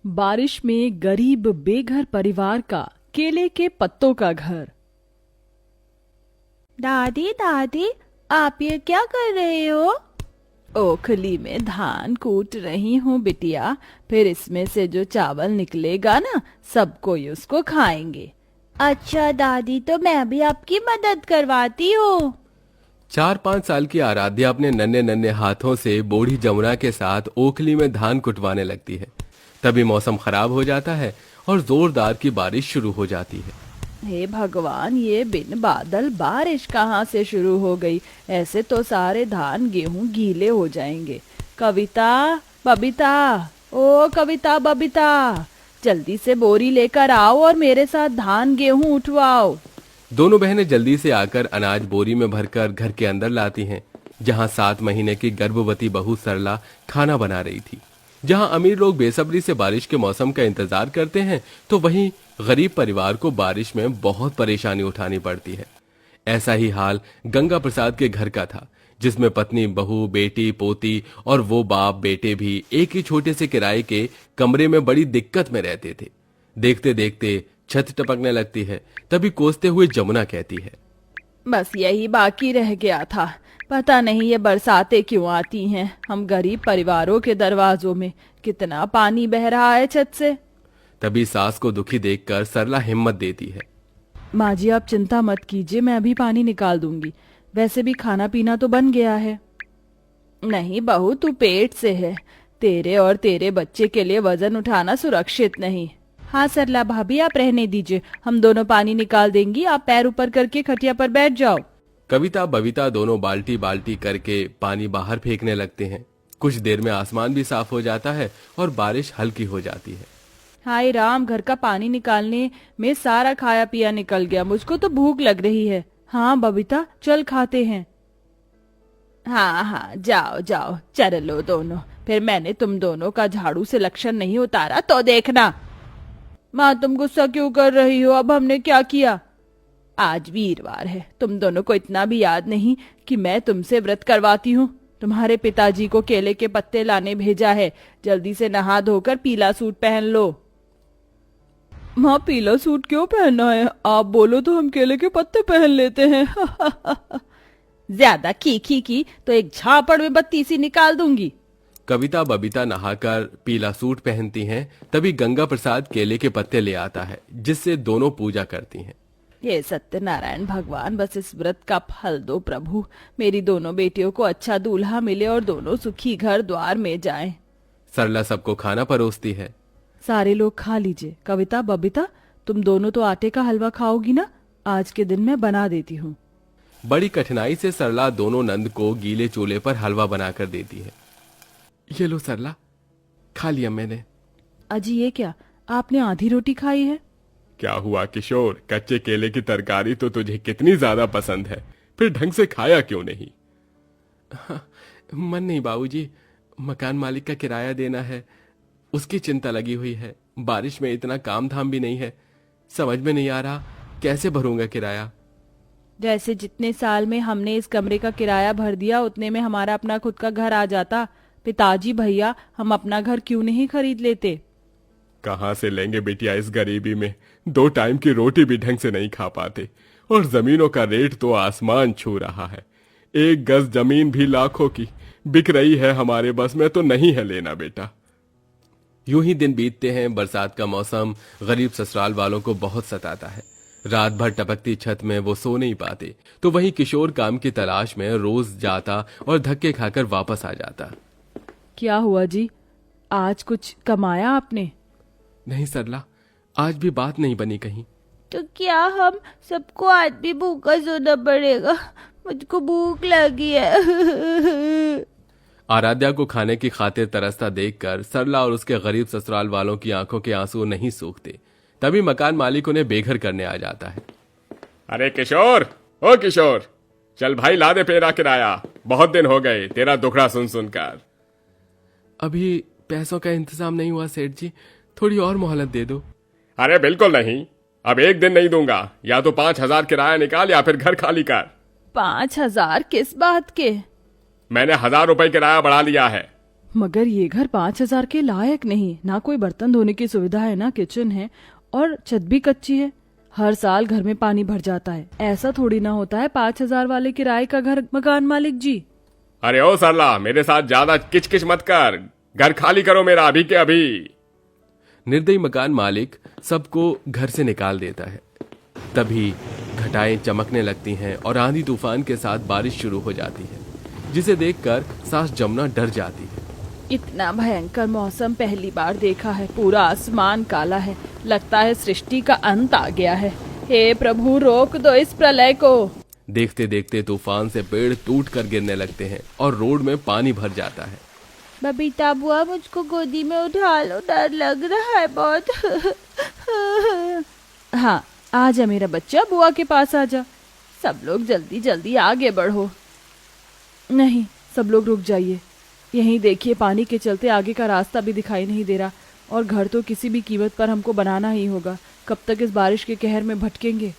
बारिश में गरीब बेघर परिवार का केले के पत्तों का घर। दादी दादी, आप ये क्या कर रहे हो? ओखली में धान कूट रही हूँ बिटिया, फिर इसमें से जो चावल निकलेगा ना, सब कोई उसको खाएंगे। अच्छा दादी, तो मैं भी आपकी मदद करवाती हूँ। 4-5 साल की आराध्या अपने नन्हे नन्हे हाथों से बूढ़ी जमुना के साथ ओखली में धान कुटवाने लगती है। तभी मौसम खराब हो जाता है और जोरदार की बारिश शुरू हो जाती है। हे भगवान, ये बिन बादल बारिश कहाँ से शुरू हो गई? ऐसे तो सारे धान गेहूं गीले हो जाएंगे। कविता, बबीता, ओ कविता बबीता, जल्दी से बोरी लेकर आओ और मेरे साथ धान गेहूं उठवाओ। दोनों बहनें जल्दी से आकर अनाज बोरी में भरकर घर के अंदर लाती हैं, जहां 7 महीने की गर्भवती बहू सरला खाना बना रही थी। जहां अमीर लोग बेसब्री से बारिश के मौसम का इंतजार करते हैं, तो वहीं गरीब परिवार को बारिश में बहुत परेशानी उठानी पड़ती है। ऐसा ही हाल गंगा प्रसाद के घर का था, जिसमें पत्नी, बहू, बेटी, पोती और वो बाप बेटे भी एक ही छोटे से किराए के कमरे में बड़ी दिक्कत में रहते थे। देखते देखते छत टपकने लगती है। तभी कोसते हुए जमुना कहती है, बस यही बाकी रह गया था। पता नहीं ये बरसातें क्यों आती हैं। हम गरीब परिवारों के दरवाजों में कितना पानी बह रहा है छत से। तभी सास को दुखी देखकर सरला हिम्मत देती है। माँ जी, आप चिंता मत कीजिए, मैं अभी पानी निकाल दूंगी। वैसे भी खाना पीना तो बन गया है। नहीं बहू, तू पेट से है। तेरे और तेरे बच्चे के लिए वजन उठाना सुरक्षित नहीं। हाँ सरला भाभी, आप रहने दीजिए, हम दोनों पानी निकाल देंगी। आप पैर ऊपर करके खटिया पर बैठ जाओ। कविता बबीता दोनों बाल्टी बाल्टी करके पानी बाहर फेंकने लगते हैं। कुछ देर में आसमान भी साफ हो जाता है और बारिश हल्की हो जाती है। हाय राम, घर का पानी निकालने में सारा खाया पिया निकल गया। मुझको तो भूख लग रही है। हाँ बबीता, चल खाते हैं। हाँ हाँ, जाओ जाओ, चल लो दोनों। फिर मैंने तुम दोनों का झाड़ू से लक्षण नहीं उतारा तो देखना। माँ, तुम गुस्सा क्यों कर रही हो? अब हमने क्या किया? आज वीरवार है, तुम दोनों को इतना भी याद नहीं कि मैं तुमसे व्रत करवाती हूँ। तुम्हारे पिताजी को केले के पत्ते लाने भेजा है। जल्दी से नहा धोकर पीला सूट पहन लो। माँ, पीला सूट क्यों पहनना है? आप बोलो तो हम केले के पत्ते पहन लेते हैं। ज्यादा की तो एक झापड़ में बत्ती सी निकाल दूंगी। कविता बबीता नहाकर पीला सूट पहनती हैं। तभी गंगा प्रसाद केले के पत्ते ले आता है, जिससे दोनों पूजा करती हैं। ये सत्यनारायण भगवान, बस इस व्रत का फल दो प्रभु। मेरी दोनों बेटियों को अच्छा दूल्हा मिले और दोनों सुखी घर द्वार में जाएं। सरला सबको खाना परोसती है। सारे लोग खा लीजिए। कविता बबीता, तुम दोनों तो आटे का हलवा खाओगी ना? आज के दिन मैं बना देती हूँ। बड़ी कठिनाई से सरला दोनों नंद को गीले चूल्हे पर हलवा बनाकर देती है। ये लो सरला, खा लिया मैंने। अजी, ये क्या? आपने आधी रोटी खाई है? क्या हुआ किशोर, कच्चे केले की तरकारी तो तुझे कितनी ज्यादा पसंद है, फिर ढंग से खाया क्यों नहीं? मन नहीं बाबूजी, मकान मालिक का किराया देना है, उसकी चिंता लगी हुई है। बारिश में इतना काम धाम भी नहीं है, समझ में नहीं आ रहा कैसे भरूंगा किराया। जैसे जितने साल में हमने इस कमरे का किराया भर दिया, उतने में हमारा अपना खुद का घर आ जाता। पिताजी भैया, हम अपना घर क्यों नहीं खरीद लेते? कहाँ से लेंगे बिटिया इस गरीबी में? 2 टाइम की रोटी भी ढंग से नहीं खा पाते, और जमीनों का रेट तो आसमान छू रहा है। 1 गज जमीन भी लाखों की बिक रही है, हमारे बस में तो नहीं है लेना बेटा। यूं ही दिन बीतते हैं। बरसात का मौसम गरीब ससुराल वालों को बहुत सताता है। रात भर टपकती छत में वो सो नहीं पाते, तो वहीं किशोर काम की तलाश में रोज जाता और धक्के खाकर वापस आ जाता। क्या हुआ जी, आज कुछ कमाया आपने? नहीं सरला, आज भी बात नहीं बनी कहीं। तो क्या हम सबको आज भी भूखा सोना पड़ेगा? मुझको भूख लगी है। आराध्या को खाने की खातिर तरसता देखकर सरला और उसके गरीब ससुराल वालों की आंखों के आंसू नहीं सूखते। तभी मकान मालिक उन्हें बेघर करने आ जाता है। अरे किशोर, ओ किशोर, चल भाई ला दे मेरा किराया। बहुत दिन हो गए तेरा दुखड़ा सुन सुनकर। अभी पैसों का इंतजाम नहीं हुआ सेठ जी, थोड़ी और मोहलत दे दो। अरे बिल्कुल नहीं, अब 1 दिन नहीं दूंगा। या तो 5,000 किराया निकाल या फिर घर खाली कर। 5,000 किस बात के? मैंने 1,000 रुपए किराया बढ़ा लिया है। मगर ये घर 5,000 के लायक नहीं। ना कोई बर्तन धोने की सुविधा है, ना किचन है, और छत भी कच्ची है। हर साल घर में पानी भर जाता है। ऐसा थोड़ी ना होता है 5,000 वाले किराए का घर, मकान मालिक जी। अरे ओ सरला, मेरे साथ ज्यादा किचकिच मत कर, घर खाली करो मेरा अभी के अभी। निर्दयी मकान मालिक सबको घर से निकाल देता है। तभी घटाएं चमकने लगती हैं और आंधी तूफान के साथ बारिश शुरू हो जाती है, जिसे देखकर सास जमुना डर जाती है। इतना भयंकर मौसम पहली बार देखा है। पूरा आसमान काला है। लगता है सृष्टि का अंत आ गया है। हे प्रभु, रोक दो इस प्रलय को। देखते देखते तूफान से पेड़ टूट कर गिरने लगते हैं और रोड में पानी भर जाता है। बबीता बुआ, मुझको गोदी में उठा लो, डर लग रहा है बहुत। हाँ, आजा मेरा बच्चा, बुआ के पास आजा। सब लोग जल्दी जल्दी आगे बढ़ो। नहीं, सब लोग रुक जाइए। यहीं देखिए, पानी के चलते आगे का रास्ता भी दिखाई नहीं दे रहा, और घर तो किसी भी कीमत पर हमको बनाना ही होगा। कब तक इस बारिश के कहर में भटकेंगे?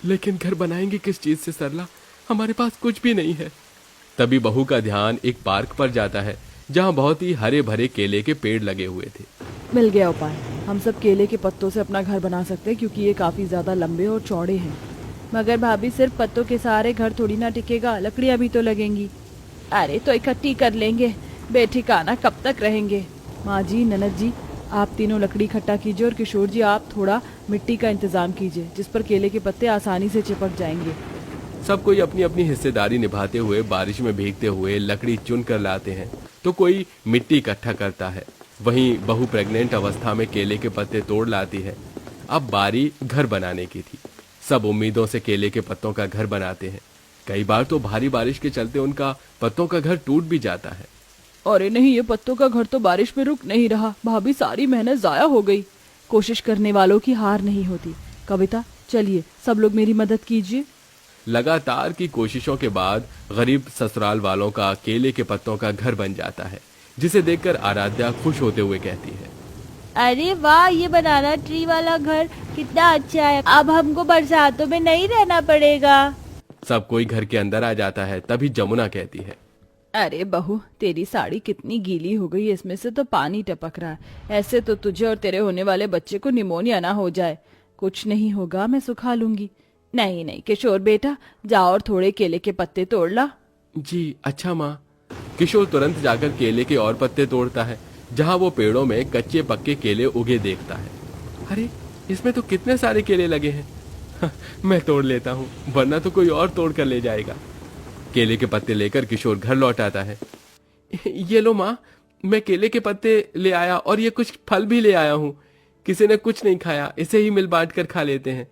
लेकिन घर बनाएंगे किस चीज से सरला? हमारे पास कुछ भी नहीं है। तभी बहू का ध्यान एक पार्क पर जाता है, जहाँ बहुत ही हरे भरे केले के पेड़ लगे हुए थे। मिल गया उपाय। हम सब केले के पत्तों से अपना घर बना सकते हैं, क्योंकि ये काफी ज्यादा लंबे और चौड़े हैं। मगर भाभी, सिर्फ पत्तों के सहारे घर थोड़ी ना टिकेगा, लकड़ियाँ भी तो लगेंगी। अरे तो इकट्ठी कर लेंगे, बेठिकाना कब तक रहेंगे। माँ जी, ननद जी, आप तीनों लकड़ी इकट्ठा कीजिए, और किशोर जी आप थोड़ा मिट्टी का इंतजाम कीजिए, जिस पर केले के पत्ते आसानी से चिपक जाएंगे। सब कोई अपनी अपनी हिस्सेदारी निभाते हुए बारिश में भीगते हुए लकड़ी चुन कर लाते हैं। तो कोई मिट्टी इकट्ठा करता है, वहीं बहू प्रेग्नेंट अवस्था में केले के पत्ते तोड़ लाती है। अब बारी घर बनाने की थी। सब उम्मीदों से केले के पत्तों का घर बनाते हैं। कई बार तो भारी बारिश के चलते उनका पत्तों का घर टूट भी जाता है। अरे नहीं, ये पत्तों का घर तो बारिश में रुक नहीं रहा। भाभी, सारी मेहनत जाया हो गई। कोशिश करने वालों की हार नहीं होती। कविता, चलिए सब लोग मेरी मदद कीजिए। लगातार की कोशिशों के बाद गरीब ससुराल वालों का केले के पत्तों का घर बन जाता है, जिसे देखकर आराध्या खुश होते हुए कहती है, अरे वाह, ये बनाना ट्री वाला घर कितना अच्छा है। अब हमको बरसातों में नहीं रहना पड़ेगा। सब कोई घर के अंदर आ जाता है। तभी जमुना कहती है, अरे बहू, तेरी साड़ी कितनी गीली हो गई है, इसमें से तो पानी टपक रहा है। ऐसे तो तुझे और तेरे होने वाले बच्चे को निमोनिया ना हो जाए। कुछ नहीं होगा, मैं सुखा लूंगी। नहीं नहीं किशोर बेटा, जाओ और थोड़े केले के पत्ते तोड़ ला। जी अच्छा माँ। किशोर तुरंत जाकर केले के और पत्ते तोड़ता है, जहाँ वो पेड़ों में कच्चे पक्के केले उगे देखता है। अरे, इसमें तो कितने सारे केले लगे हैं। मैं तोड़ लेता हूँ, वरना तो कोई और तोड़ कर ले जाएगा। केले के पत्ते लेकर किशोर घर लौट आता है। ये लो माँ, मैं केले के पत्ते ले आया, और ये कुछ फल भी ले आया हूँ। किसी ने कुछ नहीं खाया, इसे ही मिल बांट कर खा लेते हैं।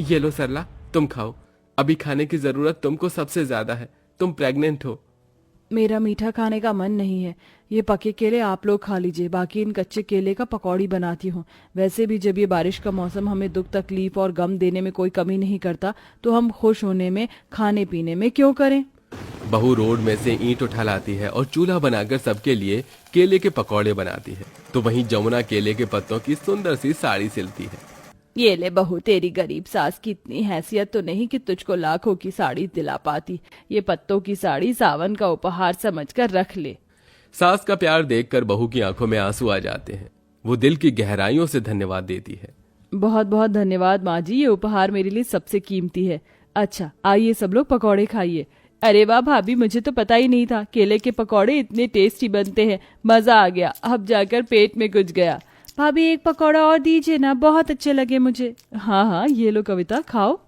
ये लो सरला, तुम खाओ। अभी खाने की जरूरत तुमको सबसे ज्यादा है, तुम प्रेग्नेंट हो। मेरा मीठा खाने का मन नहीं है। ये पके केले आप लोग खा लीजिए, बाकी इन कच्चे केले का पकौड़ी बनाती हूँ। वैसे भी जब ये बारिश का मौसम हमें दुख तकलीफ और गम देने में कोई कमी नहीं करता, तो हम खुश होने में, खाने पीने में क्यों करें। बहू रोड में से ईंट उठा लाती है और चूल्हा बनाकर सबके लिए केले के पकौड़े बनाती है। तो वहीं जमुना केले के पत्तों की सुंदर सी साड़ी सिलती है। ये ले बहू, तेरी गरीब सास की इतनी हैसियत तो नहीं कि तुझको लाखों की साड़ी दिला पाती। ये पत्तों की साड़ी सावन का उपहार समझकर रख ले। सास का प्यार देखकर बहू की आंखों में आंसू आ जाते हैं। वो दिल की गहराइयों से धन्यवाद देती है। बहुत बहुत धन्यवाद माँ जी, ये उपहार मेरे लिए सबसे कीमती है। अच्छा, आइए सब लोग पकौड़े खाइए। अरे वाह भाभी, मुझे तो पता ही नहीं था केले के पकौड़े इतने टेस्टी बनते हैं। मजा आ गया, अब जाकर पेट में घुस गया। भाभी, एक पकौड़ा और दीजिए ना, बहुत अच्छे लगे मुझे। हाँ हाँ, ये लो कविता, खाओ।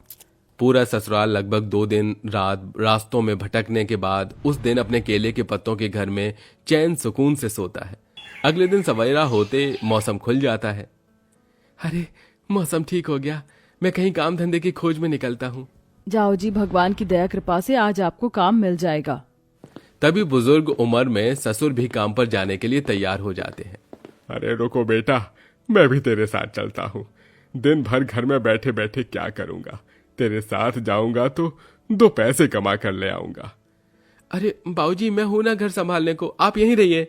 पूरा ससुराल लगभग 2 दिन रात रास्तों में भटकने के बाद उस दिन अपने केले के पत्तों के घर में चैन सुकून से सोता है। अगले दिन सवेरा होते मौसम खुल जाता है। अरे, मौसम ठीक हो गया, मैं कहीं काम धंधे की खोज में निकलता हूँ। जाओ जी, भगवान की दया कृपा से आज आपको काम मिल जाएगा। तभी बुजुर्ग उम्र में ससुर भी काम पर जाने के लिए तैयार हो जाते हैं। अरे रुको बेटा, मैं भी तेरे साथ चलता हूँ। दिन भर घर में बैठे बैठे क्या करूँगा, तेरे साथ जाऊंगा तो 2 पैसे कमा कर ले आऊंगा। अरे बाबूजी, मैं हूं ना घर संभालने को, आप यहीं रहिए।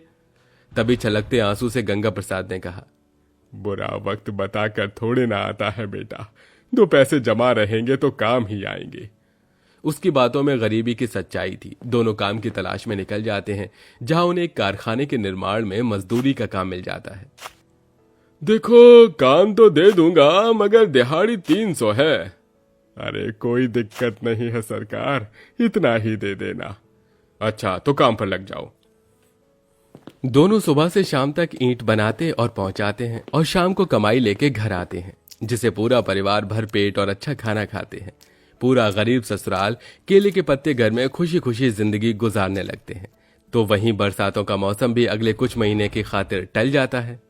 तभी छलकते आंसू से गंगा प्रसाद ने कहा, बुरा वक्त बताकर थोड़े ना आता है बेटा, 2 पैसे जमा रहेंगे तो काम ही आएंगे। उसकी बातों में गरीबी की सच्चाई थी। दोनों काम की तलाश में निकल जाते हैं, जहां उन्हें एक कारखाने के निर्माण में मजदूरी का काम मिल जाता है। देखो, काम तो दे दूंगा मगर दिहाड़ी 300 है। अरे कोई दिक्कत नहीं है सरकार, इतना ही दे देना। अच्छा तो काम पर लग जाओ। दोनों सुबह से शाम तक ईंट बनाते और पहुंचाते हैं और शाम को कमाई लेके घर आते हैं, जिसे पूरा परिवार भर पेट और अच्छा खाना खाते हैं। पूरा गरीब ससुराल केले के पत्ते घर में खुशी खुशी जिंदगी गुजारने लगते हैं। तो वहीं बरसातों का मौसम भी अगले कुछ महीने की खातिर टल जाता है।